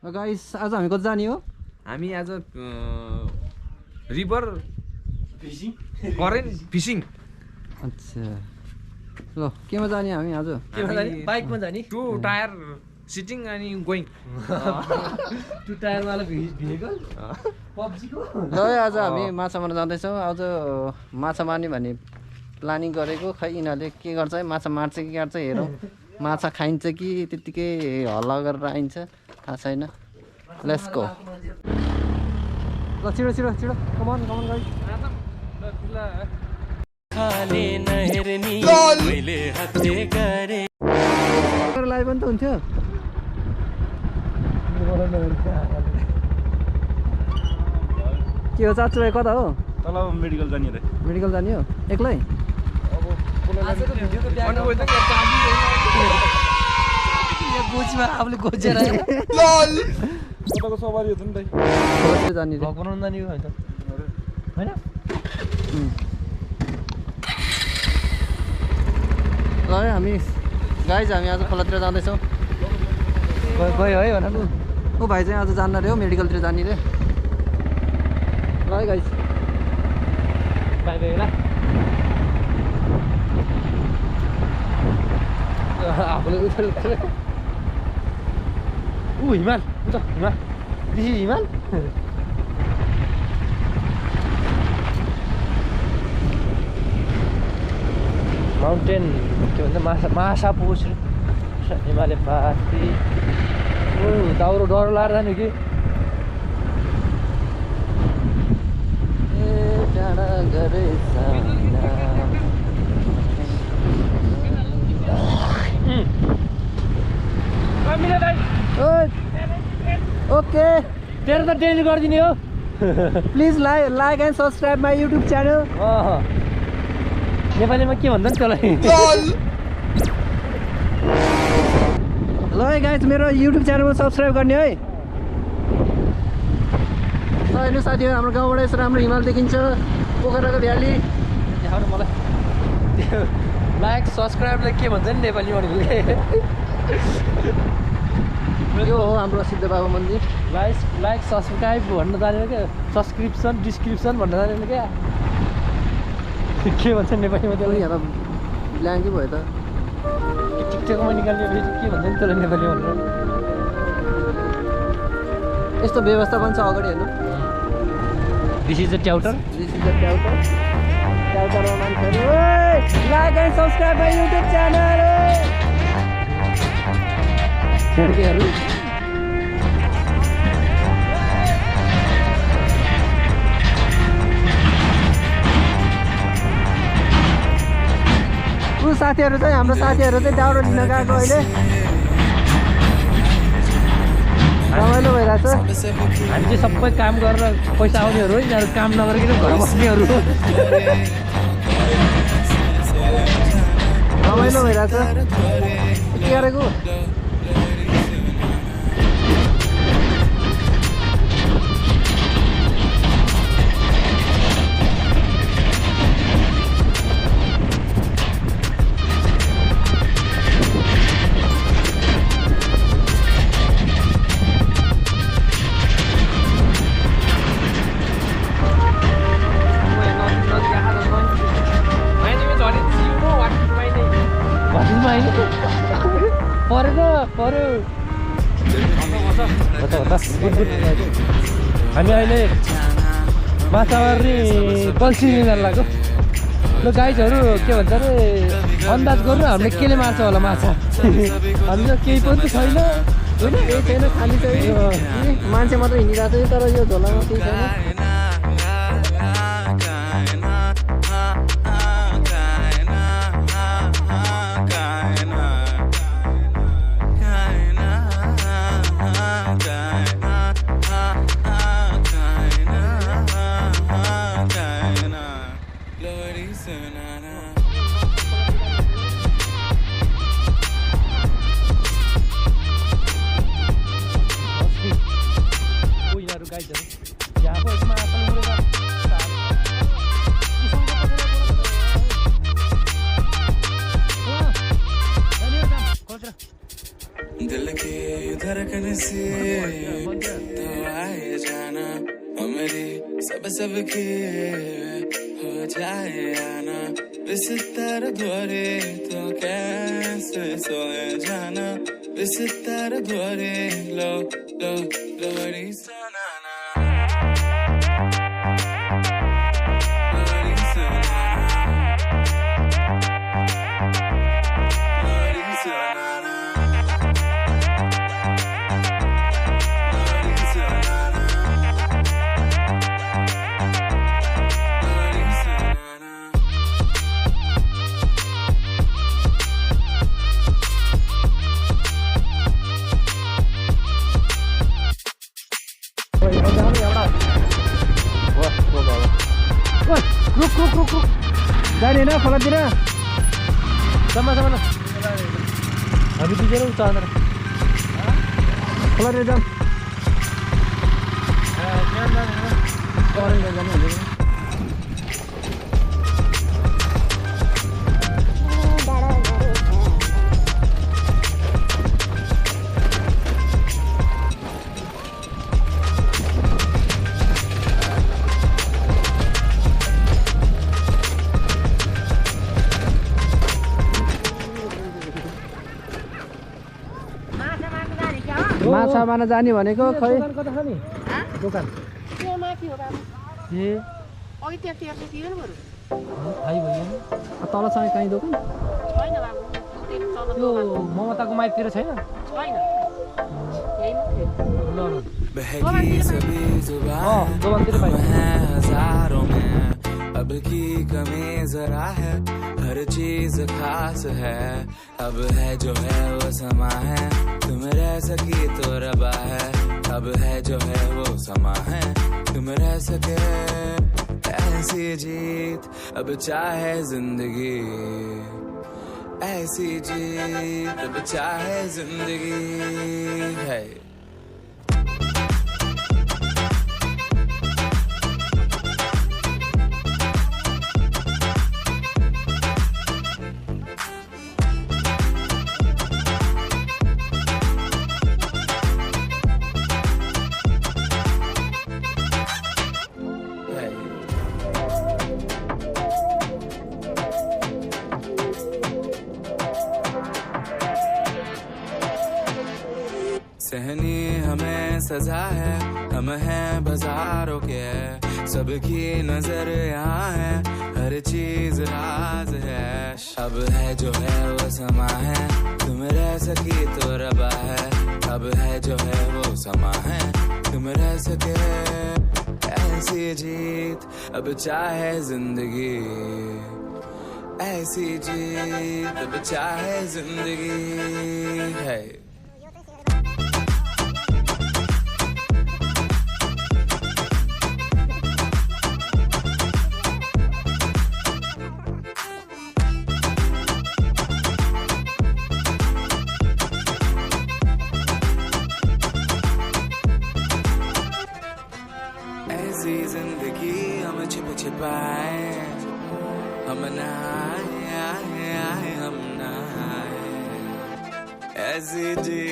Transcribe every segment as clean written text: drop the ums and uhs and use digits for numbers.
Guys आज हामी कता जाने हो? हामी आज रिभर फिशिङ करेन्ट फिशिङ। अच्छा ल केमा जाने हामी आज? केमा जाने? बाइकमा जाने। 2 टायर सिटिङ अनि गोइङ। 2 टायर वाला भेहिकल पब्जीको। ल आज हामी माछा मार्न जाँदैछौँ। आज माछा मार्ने भन्ने प्लानिङ गरेको, खै यिनीहरूले के गर्छ है, माछा मार्छ कि काट्छ हेरौँ। माछा खाइन्छ कि त्यत्तिकै हल्ला गरेर आइन्छ थाहा छैन। Let's go. ल छिटो छिटो छिटो कमान कमान गाइस। खाने नहेर्नी मैले हत्ते गरे लाइभ पनि त हुन्थ्यो। के हो चाचु भाइ कता हो? तल मेडिकल जाने रे। मेडिकल जाने हो एक्लै? गोजीमा आफूले गोजेर कताको सवारी हो त नि दाइ। जाने रे। भग बनाउनु जाने हो हैन? हैन? ल हामी गाइज हामी आज खोलातिर जाँदैछौँ। गयो है भन न। ऊ भाइ चाहिँ आज जान्न रे हो, मेडिकलतिर जाने रे। ल है गाइज बाइ बाइ ल। आफूले उठेर हिमाल उता हिमाल दिसी हिमाल। माउन्टेन के भन्छ माछा पुछ हिमालय पासी। दाउरो डर लाएर जाने कि ओके तेरो त डेली गरिदिने हो। Please like and subscribe my YouTube channel. नेपालीमा के भन्छ नि त्यसलाई? ल है गाइज मेरो युट्युब च्यानलमा सब्सक्राइब गर्ने है। ल हेर्नु साथीहरू हाम्रो गाउँबाट यसो राम्रो हिमाल देखिन्छ, पोखराको भ्याली। देखाउनु मलाई त्यो लाइक सब्सक्राइबलाई के भन्छ नि नेपालीमा? यो हो हाम्रो सिद्ध बाबा मन्दिर। लाइक सब्सक्राइब भन्न जानेन क्या, सब्सक्रिप्सन डिस्क्रिप्सन भन्न जानेन क्या। के भन्छ नेपालीमा त्यसलाई? यहाँ त ब्ल्याङ्कै भयो त। टिकटकमा निकाल्ने के भन्छ नि त्यसलाई नेपालीमा भनेर? यस्तो व्यवस्था पनि छ अगाडि हेर्नु। दिस इज द ट्याउटर। दिस इज द ट्याउटर। ट्याउटरमा मान्छेहरू like and subscribe my YouTube channel. खिड्कीहरू साथीहरू चाहिँ हाम्रो साथीहरू चाहिँ दाउरो लिन गएको अहिले रमाइलो भइरहेछ। हामी चाहिँ सबै काम गरेर पैसा आउनेहरू हो, यिनीहरू काम नगरिकन घर बस्नेहरू। रमाइलो भइरहेछ। के गरेको? हामी अहिले माछा मार्ने बल्छी लिन लाग्यो। ल गाइजहरू के भन्छ अरे अन्दाज गर्नु हामीले केले मार्छ होला माछा। हामीसँग केही पनि त छैन होइन, केही छैन, खाली चाहिँ मान्छे मात्रै हिँडिरहेको छ तर यो झोलामा केही छैन। दिल की धड़कन से तो आए जाना मेरी सबके हो जाए आना बिस्तर द्वारे तो कैसे सोए जाना बिस्तर द्वारे लो लो लोरी सनाना लोरी सनाना लोरी सनाना लोरी सनाना लोरी सनाना रुक रुक रुक रुक जाने ना खोलातिर सम्म सम्म हामी दुईजना उता आएर खोलातिर जाऊँ माछा मार्न जाने भनेको खै दोकान कता छ नि दोकान त्यहाँ माथि हो बाबु ए अघि त्यहाँ तिर नि बरु थाहै भएन तलसँग कहीँ दोकान छैन बाबु त्यो तल त्यो ममताको माइततिर छैन छैन यही मात्रै ल ल बहकी सभी जुबान दोकानतिर हम पाइन्छ हैं हजारों में अब की कमी जरा है हर चीज खास है अब है जो है वो समा है तुम रह सकी तो रबा है अब है जो है वो समा है तुम रह सके ऐसी जीत अब चाहे जिंदगी ऐसी जीत अब चाहे जिंदगी है सहनी हमें सजा है हम हैं बाजारों के सबकी नजर यहाँ है हर चीज राज है अब है जो है वो समा है तुम रह सकी तो रबा है अब है जो है वो समा है तुम रह सके ऐसी जीत अब चाहे जिंदगी ऐसी जीत अब चाहे जिंदगी है ऐसी जिंदगी हम छिप छिपाए हम नहाए हम नहाए ऐसी जी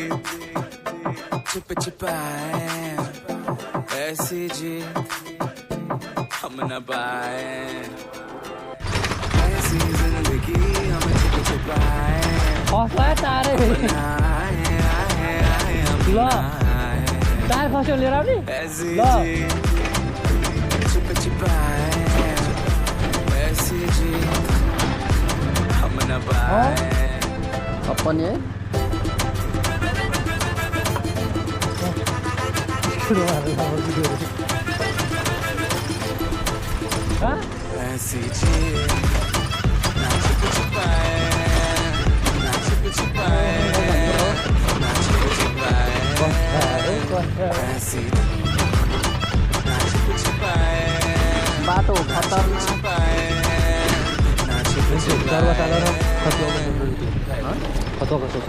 छिप छिपाए ऐसी जी हम न पाए ऐसी जिंदगी हम छिप छिपाए फस्ला तारे नहाए हम ल नहाए तार फस्यो लिएर आउने ऐसी ल जी छिप छिपाए ऐसी जी हम न पाए पनि है ऐसी चीज ना छिप छिपाए ना छिप छिपाए ना छिप छिपाए ऐसी ना छिप छिपाए बाटो खतर छिपाए ना छिप छिपाए खतवा कस्तो छ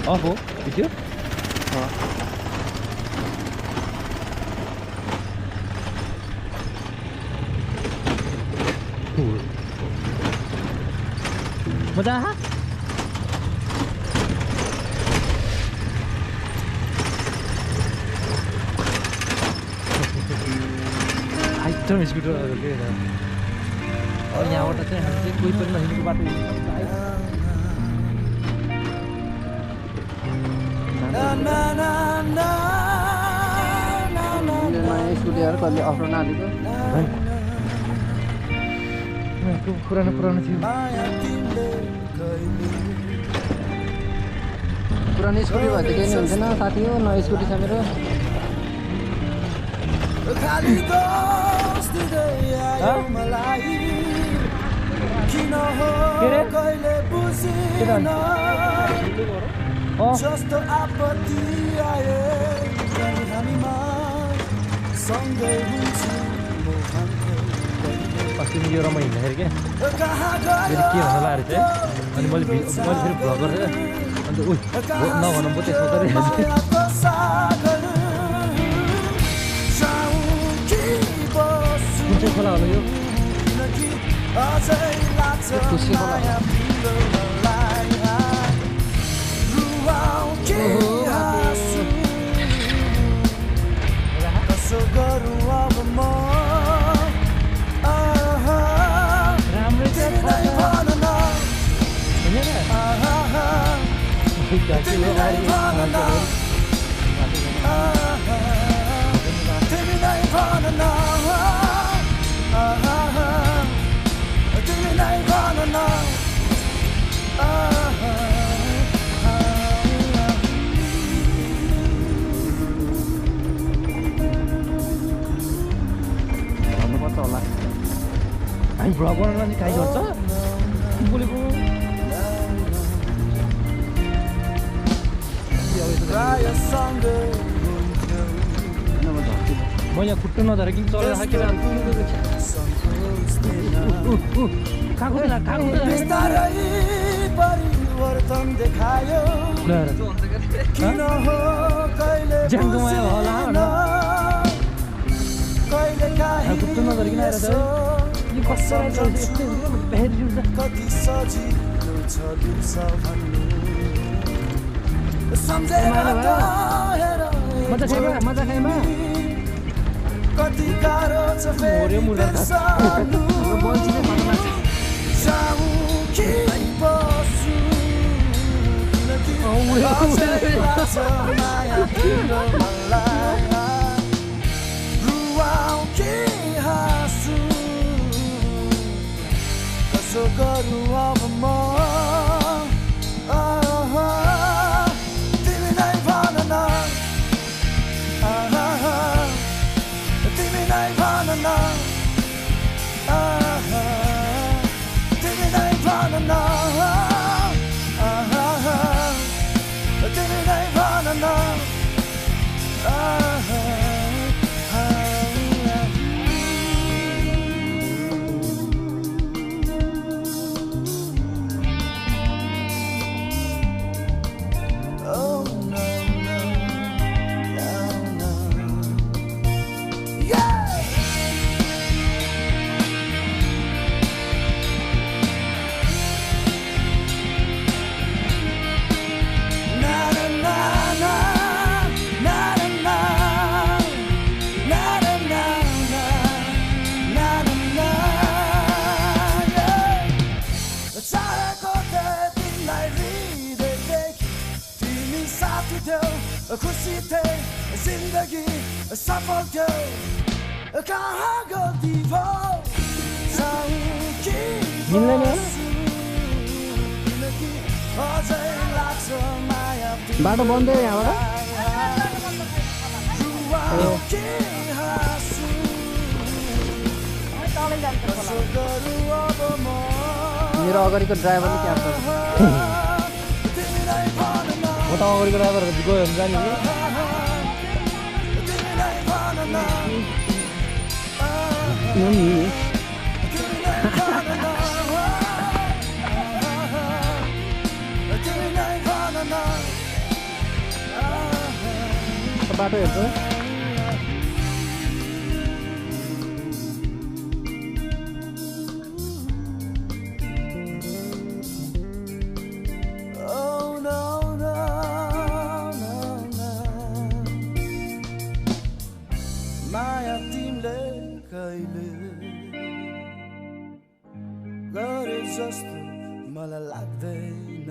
अफ हो भिडियो मजा कस्टम स्कुटरहरू के अब यहाँबाट चाहिँ हामी चाहिँ कोही पनि नहिँडेको बाटो नयाँ स्कुटीहरू कहिले अप्रो नहालेको पुरानो पुरानो थियो पुरानो स्कुटी भए त केही नि हुन्थेन साथी हो नयाँ स्कुटी छ मेरो जस्तो आपत्ति आए हामीमा सँगै हुन्छौँ अस्ति यो रमा हिँड्दाखेरि क्या मेरो के भन्न लाग्यो चाहिँ अनि मैले फेरि भ्लग गरेर अन्त उही नभनौँ पो त्यसमा कुन चाहिँ खोला होला यो खुसी होला भन्नुपर्छ होला हामी भ्लग बनाउन चाहिँ काहीँ गर्छ बोलेको म यहाँ खुट्टो नधरेर कि चलेर खाएर ज्याङको माया होला खुट्टो नधरिकन आएर यो कसरी कति सजिलो छ बिर्स भन्नु मजा खाएमा कति गाह्रो छ फेरि बिर्सनु जाऊ कि बसु किनकि लाग्छ माया तिम्रो मलाई रुवाऊ कि हाँसु कसो गरौँ अब म तिमी नै भन न तिमी नै भन न तिमी नै भन न तिमी नै भन न खुसी थिए जिन्दगी सफल थियो कहाँ गल्ती भयो बाटो बन्द यहाँबाट मेरो अगाडिको ड्राइभरले क्या म त अगाडिको ड्राइभरहरू गयो भने जाने बाटो हेर्छ माया तिमीले कहिले जस्तो मलाई लाग्दैन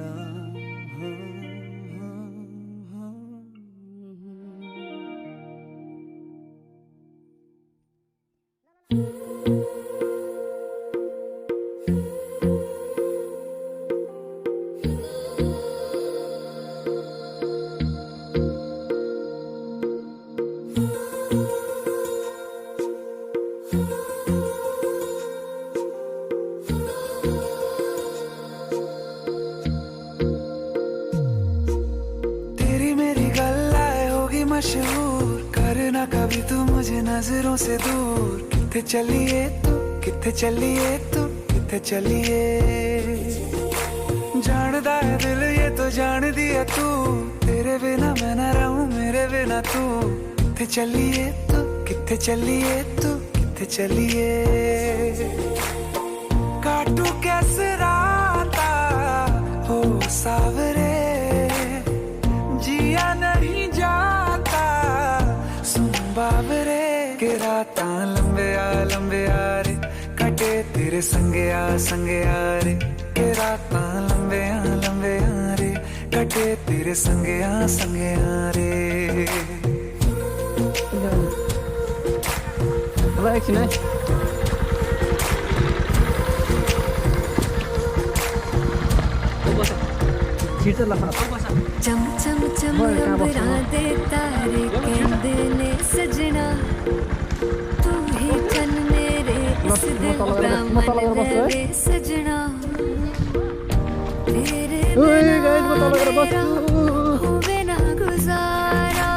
मशहूर करना कभी तू मुझे नजरों से दूर किथे चलिए तू किथे चलिए तू किथे चलिए जानदा है दिल ये तो जान दिया तू तेरे बिना मैं ना रहूं मेरे बिना तू किथे चलिए तू किथे चलिए तू किथे चलिए काटू कैसे राता हो सावरे जिया नहीं जाता सुन बाबरे के रात लंबे आ रे कटे तेरे संगे आ रे के रात लंबे आ रे कटे तेरे संगे आ रे एकछिन है चम चम चम राते तारे कहते ने सजना तू ही चन मेरे इस दिल का मन दे सजना तेरे बिना होवे ना गुजारा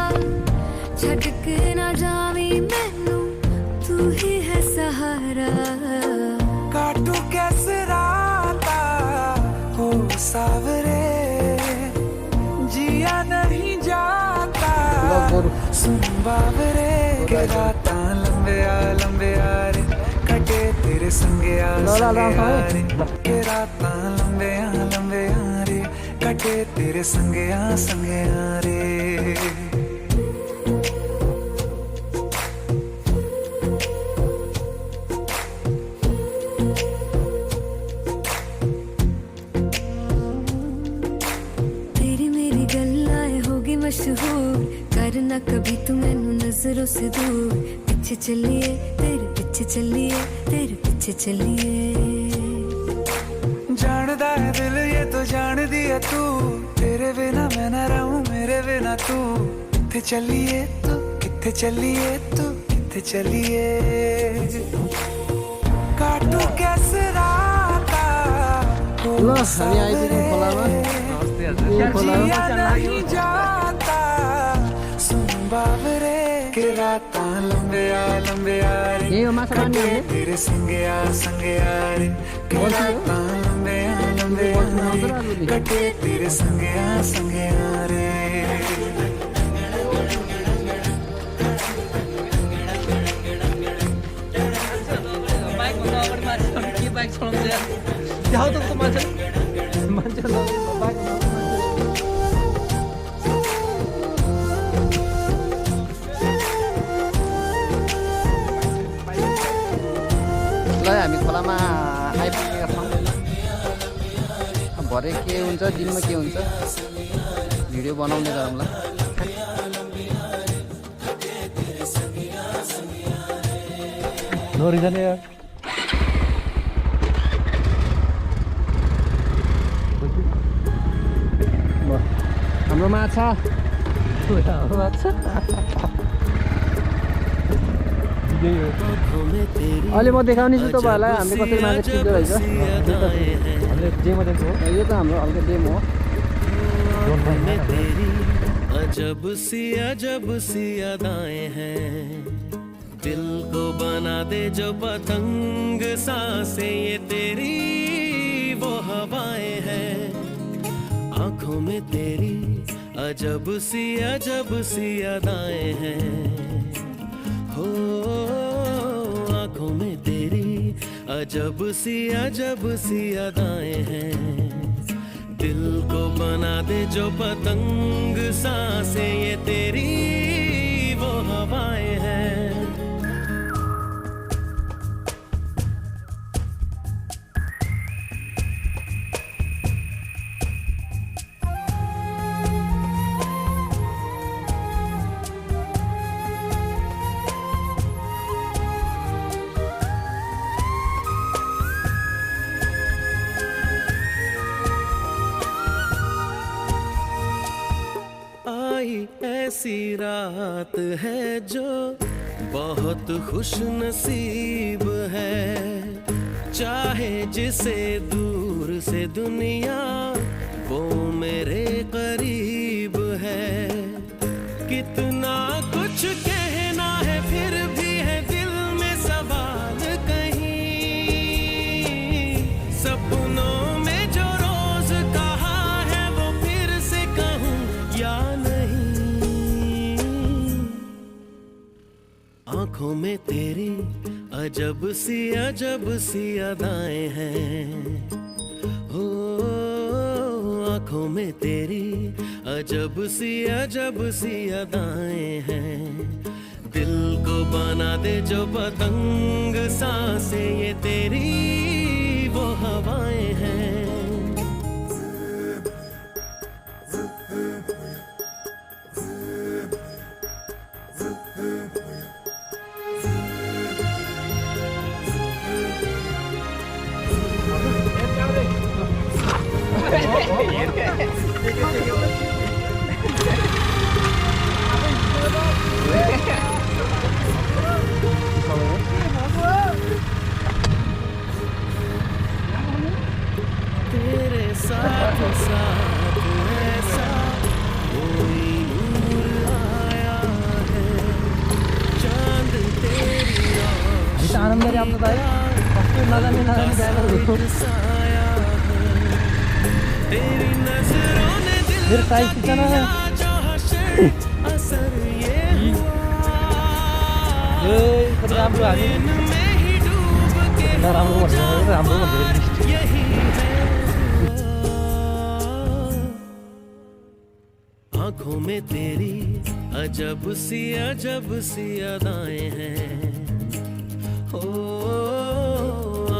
छड़ के ना जावी मैनू तू ही है सहारा काटू कैसे राता हो सावरे जिया नहीं जाता सुन बाबरे के रात लंबे आ रे कटे तेरे संगे आ रे के रात लंबे आ रे कटे तेरे संगे आ रे मशहूर करना कभी तू मैनू नजरों से दूर पीछे चलिए तेरे पीछे चलिए तेरे पीछे चलिए जानदा है दिल ये तो जान दिया तू तेरे बिना मैं ना रहूं मेरे बिना तू किथे चलिए तू किथे चलिए तू किथे चलिए काटू कैसे राता हो सावरे जिया नहीं जाता सुन बाबरे के रात लंबे आ रे कटे तेरे संगे आ रे के रात लंबे आ रे कटे तेरे संगे आ रे हामी खोलामा आइपुगेका छौँ भरे के हुन्छ दिनमा के हुन्छ भिडियो बनाउने गरौँला नोरिजाने हाम्रो माछा अहिले म देखाउने छु तपाईँहरूलाई हामीले कसरी माछा खिच्दो रहेछ यो त हाम्रो हल्का डेम हो अजब सी अदाएं हैं दिल को बना दे जो पतंग सांसें ये तेरी वो हवाएं हैं आंखों में तेरी अजब सी अदाएं हैं हो आंखों में तेरी अजब सी अदाएं हैं दिल को बना दे जो पतंग सांसें ये तेरी वो हवाएं हैं कोई ऐसी रात है जो बहुत खुश नसीब है, चाहे जिसे दूर से दुनिया वो मेरे करीब है। कितना कुछ कहना है फिर भी है दिल में सवाल कहीं, सपनों में जो रोज कहा है वो फिर से कहूँ या नहीं। आंखों में तेरी अजब सी अदाएं हैं, हो आंखों में तेरी अजब सी अदाएं हैं। दिल को बना दे जो पतंग सांसें ये तेरी वो हवाएं हैं। तेरे साथ साथ ऐसा कोई नूर आया है, चांद तेरी आनंद साया है। तेरी नजरों ने दिल का किया जो हशर असर ये हुआ, में ही डूब के यही है। आंखों में तेरी अजब सी अदाएं हैं, हो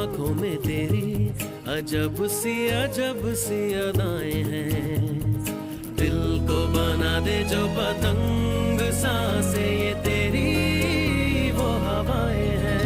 आंखों में तेरी अजब सी अदाएं हैं। दिल को बना दे जो पतंग सांसें ये तेरी वो हवाएं हैं।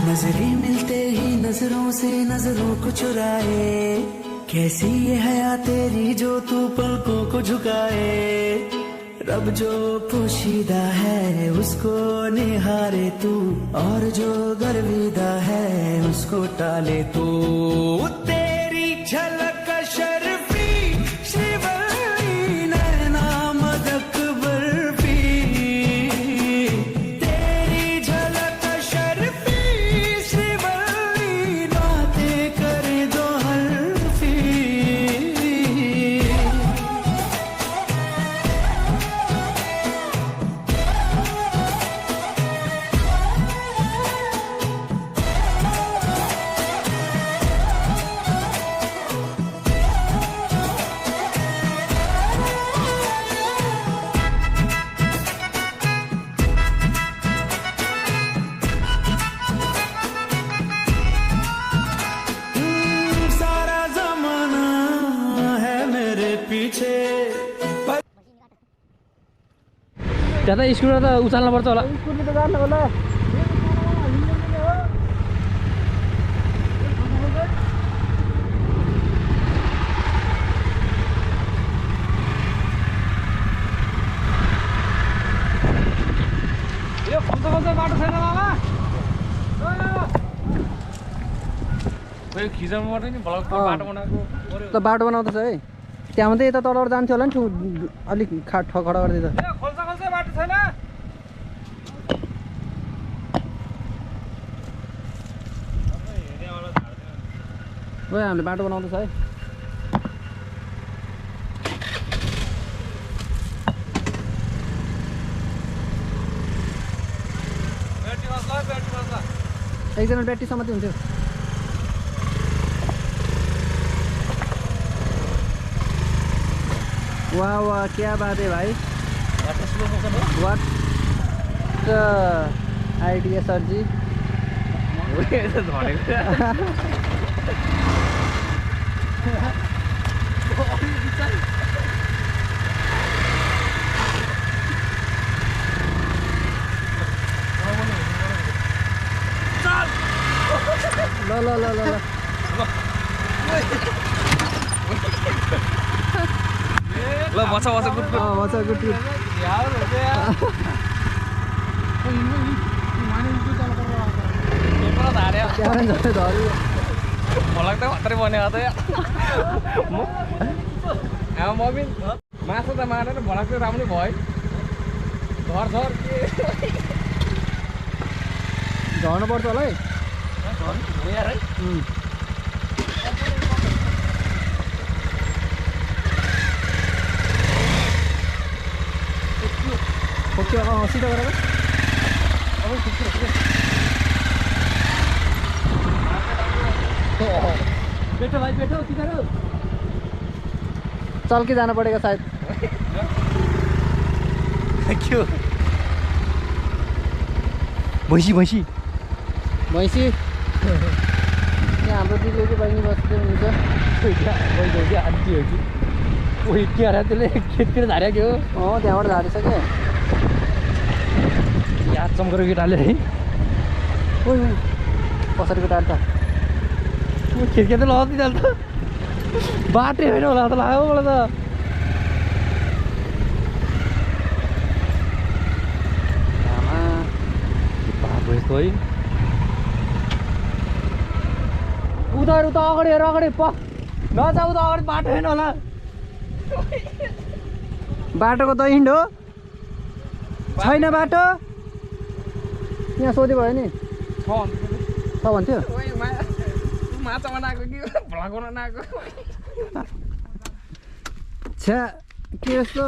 नजरें मिलते ही नजरों से नजरों को चुराए, कैसी ये हया तेरी जो तू पलकों को झुकाए। रब जो पोशीदा है उसको निहारे तू, और जो गर्विदा है उसको टाले तू। तेरी झलक शर्फी श्रीवल्ली नैना मदक बर्फी, तेरी झलक शर्फी श्रीवल्ली बातें करे दो हल्फी। सारा जमाना है मेरे पीछे। त्यहाँ त स्कुटर त उचाल्नु पर्छ होला। यो खल्छ बाटो छैन बाबा, खिचाउनुबाट नि भ्लग बाटो बनाएको त बाटो बनाउँदैछ है, त्यहाँ मात्रै यता तलबाट जान्थ्यो होला नि अलिक खडा गरिदिँदा। खल्छ बाटो छैन। हामीले बाटो बनाउँदैछ है। भेट्नुहोस् ल। एकजना ब्याट्रीसम्म चाहिँ हुन्थ्यो। वाह वाह क्या बात है भाई, व्हाट आइडिया सर जी। ल ल ल ल ल ल बच्चा बच्चा गुड मजा गुड गुड। त्यहाँ झन् धरी मलाई त मात्रै बनेको त मम्मी माछा त मारेर भलाएको चाहिँ राम्रो भयो घर झर के झर्नुपर्छ होला है। ओके सिधा गरेर बैठो भाइ बैठो तिनीहरू चल के जानु पड़ेगा सायद। क्यों भैँसी भैँसी भैँसी यहाँ हाम्रो दिदी हो कि बहिनी बस्दै हुनुहुन्छ। आन्टी हो कि उही के अरे त्यसले खेततिर झार्या के हो। त्यहाँबाट झारिसक्यो। याद चम्केर केटाले है ओइ कसरी केटाले त खिर्किया त लगाउँदै जान्छ बाटै होइन होला त लाग्यो मलाई त। बाटो यस्तो है उताहरू त अगाडि हेर अगाडि नजाऊ त अगाडि बाटो होइन होला। बाटोको त हिँड हो छैन बाटो। यहाँ सोध्यो भयो नि छ भन्थ्यो। माछा बनाएको कि भलाको नआएको छ्या के यस्तो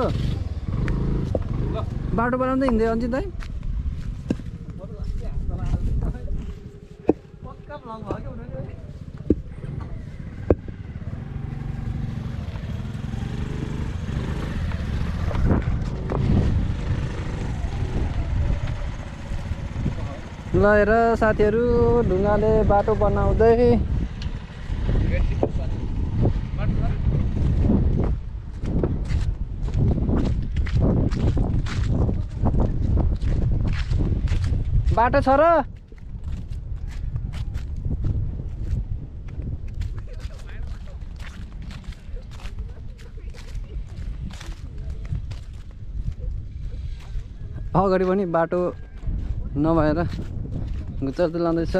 बाटो बनाउँदै हिँड्दै अन्जित दाइ। ल हेर साथीहरू ढुङ्गाले बाटो बनाउँदै बाटो छ र अगाडि पनि बाटो नभएर घुचार्दै लाँदैछ।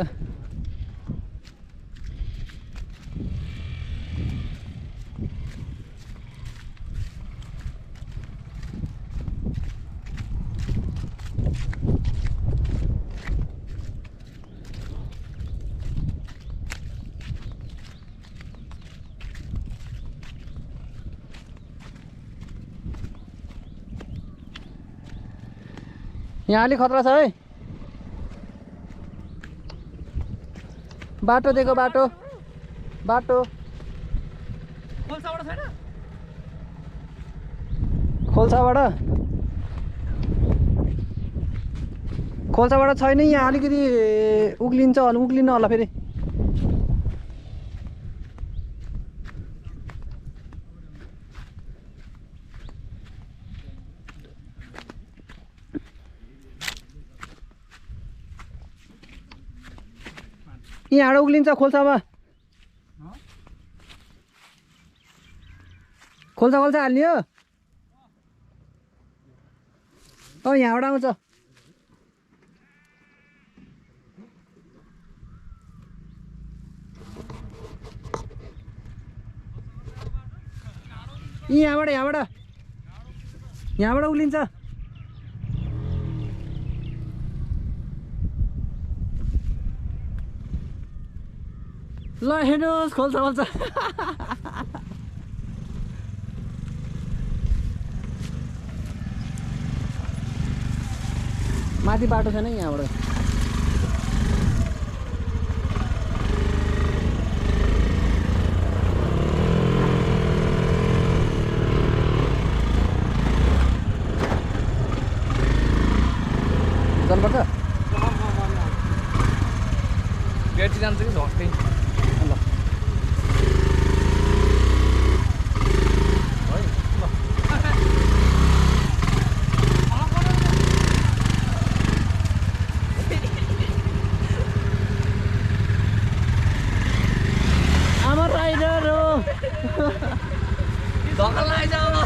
यहाँ अलिक खतरा छ है। बाटो दिएको बाटो बाटो खोल्साबाट छैन खोल्साबाट छैन। यहाँ अलिकति उक्लिन्छ उक्लिन होला फेरि। यहाँबाट उक्लिन्छ खोल्सामा। खोल्सा हाल्ने हो। यहाँबाट आउँछ। यहाँबाट उक्लिन्छ। ल हेर्नुहोस् खोल्सा माथि बाटो छैन यहाँबाट। ब्याट्री जान्छ कि झस्कै ल धक्का लगाइजाऊ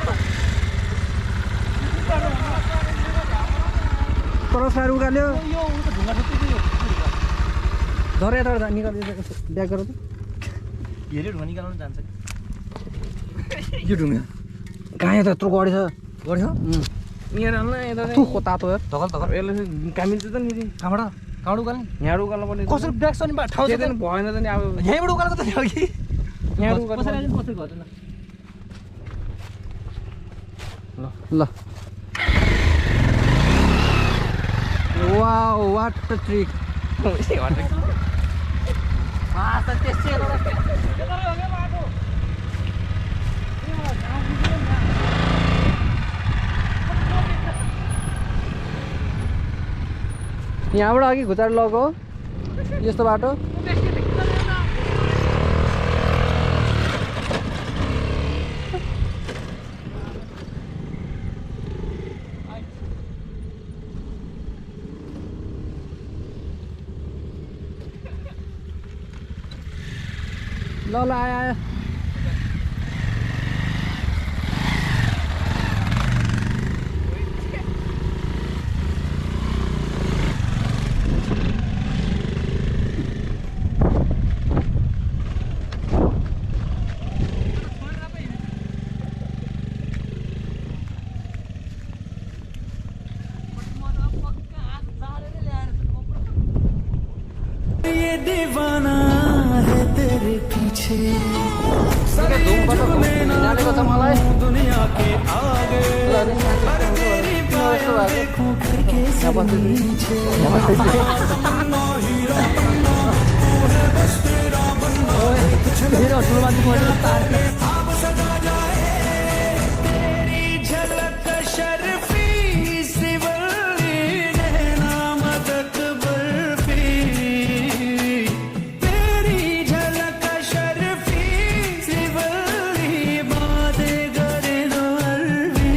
क्रसर उकाल्यो धर यताबाट निकाल्यो ब्याक गर त हेऱ्यो ढुङ्गा निकाल्नु जान्छ यो ढुङ्गा कहाँ यता यत्रो गढी छ गढी छ यहाँ हाल्न यता थु तातो यार धकल धकल यसले कामिन्छ त नि कहाँबाट उकाल्ने यहाँ उकाल्नु पर्ने कसरी ब्याक छ नि ठाउँ छ भएन त नि अब यहीँबाट उकालेको त थियो कि यहाँ उकाल्नु ल वाओ व्हाट द ट्रिक यहाँबाट अघि घुचाएर लगो यस्तो बाटो ल ल आयो आयो ये दीवाना है तेरे पीछे मलाई दुनिया के आगे तेरी बातों देखूं करके सब नीचे तेरी झलक शर्फी सिवली नैना मदद बर्फी तेरी झलक शर्फी सिवली बातें करे दो अरबी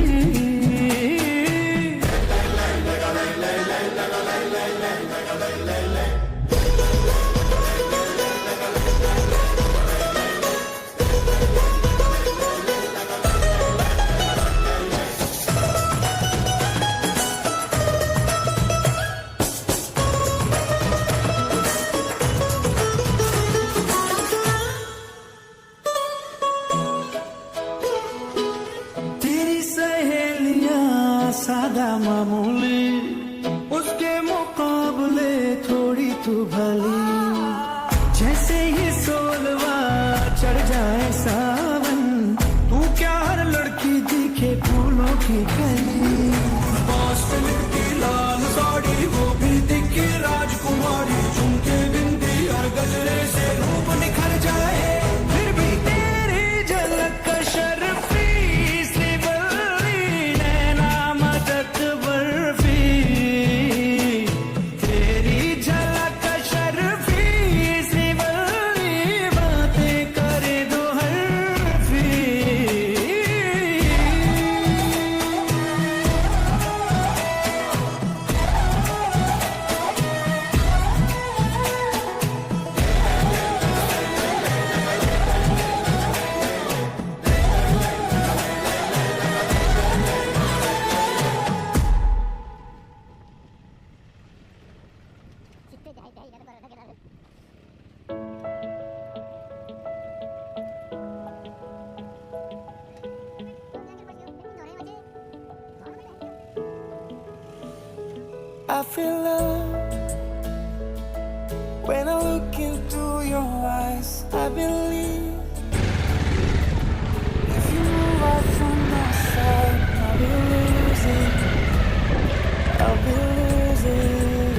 तेरी सहेलियां सादा मामूली उसके मुकाबले थोड़ी तू भली जैसे ही सोलवा चढ़ जाए सावन तू क्या हर लड़की दिखे फूलों की गली बॉस्टन की लाल साड़ी वो भी दिखे राजकुमारी झुमके बिंदी और गजरे से रूप निखर जाए फिर भी तेरी झलक शर्फी सिवली नैना मदद बर्फी तेरी झलक शर्फी सिवली बातें करे दो हरफी I feel love when I look into your eyes. I believe if you move out from my side, I'll be losing. I'll be losing.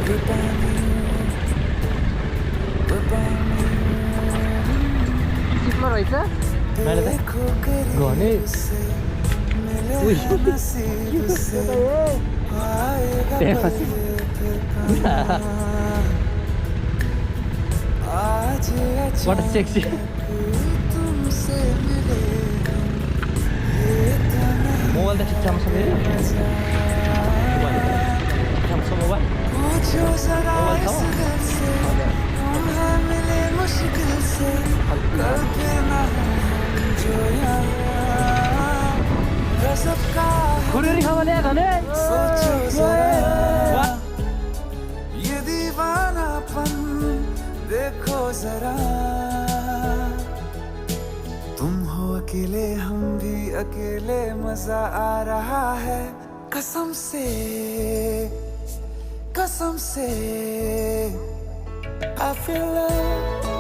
Goodbye, goodbye. सिक्लो रहेछ मैले त गर्ने वाट सेक्सी तुमसे मिले मोबाइल त ठिक ठाकसँग हेऱ्यो मोबाइल पूछो जरा इस दिल से हम हैं मिले मुश्किल से कल फिर ना जो यहाँ गजब का खुरेरी खावा ल्याए भने सोचो जरा ये दीवानापन देखो जरा तुम हो अकेले हम भी अकेले मजा आ रहा है कसम से I feel love